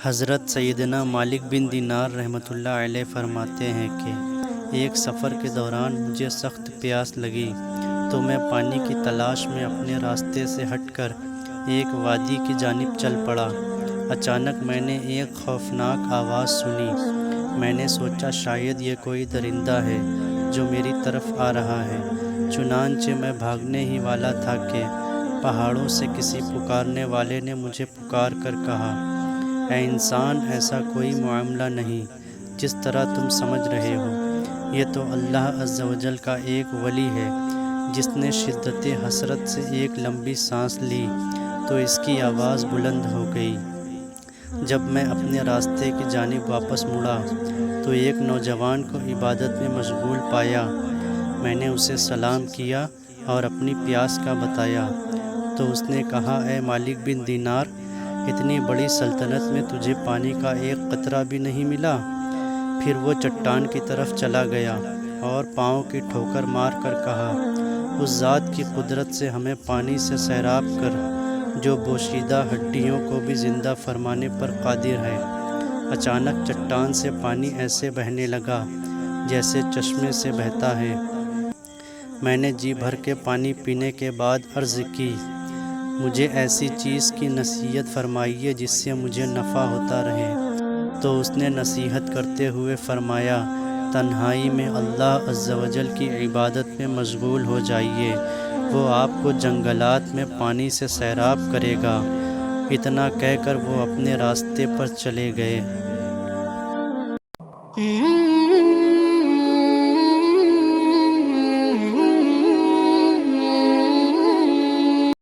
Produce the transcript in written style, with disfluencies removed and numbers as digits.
حضرت سیدنا مالک بن دینار رحمۃ اللہ علیہ فرماتے ہیں کہ ایک سفر کے دوران مجھے سخت پیاس لگی تو میں پانی کی تلاش میں اپنے راستے سے ہٹ کر ایک وادی کی جانب چل پڑا۔ اچانک میں نے ایک خوفناک آواز سنی۔ میں نے سوچا شاید یہ کوئی درندہ ہے جو میری طرف آ رہا ہے۔ چنانچہ میں بھاگنے ہی والا تھا کہ پہاڑوں سے کسی پکارنے والے نے مجھے پکار کر کہا، اے انسان، ایسا کوئی معاملہ نہیں جس طرح تم سمجھ رہے ہو۔ یہ تو اللہ عز و جل کا ایک ولی ہے جس نے شدت حسرت سے ایک لمبی سانس لی تو اس کی آواز بلند ہو گئی۔ جب میں اپنے راستے کی جانب واپس مڑا تو ایک نوجوان کو عبادت میں مشغول پایا۔ میں نے اسے سلام کیا اور اپنی پیاس کا بتایا تو اس نے کہا، اے مالک بن دینار، اتنی بڑی سلطنت میں تجھے پانی کا ایک قطرہ بھی نہیں ملا؟ پھر وہ چٹان کی طرف چلا گیا اور پاؤں کی ٹھوکر مار کر کہا، اس ذات کی قدرت سے ہمیں پانی سے سیراب کر جو بوشیدہ ہڈیوں کو بھی زندہ فرمانے پر قادر ہے۔ اچانک چٹان سے پانی ایسے بہنے لگا جیسے چشمے سے بہتا ہے۔ میں نے جی بھر کے پانی پینے کے بعد عرض کی، مجھے ایسی چیز کی نصیحت فرمائیے جس سے مجھے نفع ہوتا رہے۔ تو اس نے نصیحت کرتے ہوئے فرمایا، تنہائی میں اللہ عز و جل کی عبادت میں مشغول ہو جائیے، وہ آپ کو جنگلات میں پانی سے سیراب کرے گا۔ اتنا کہہ کر وہ اپنے راستے پر چلے گئے۔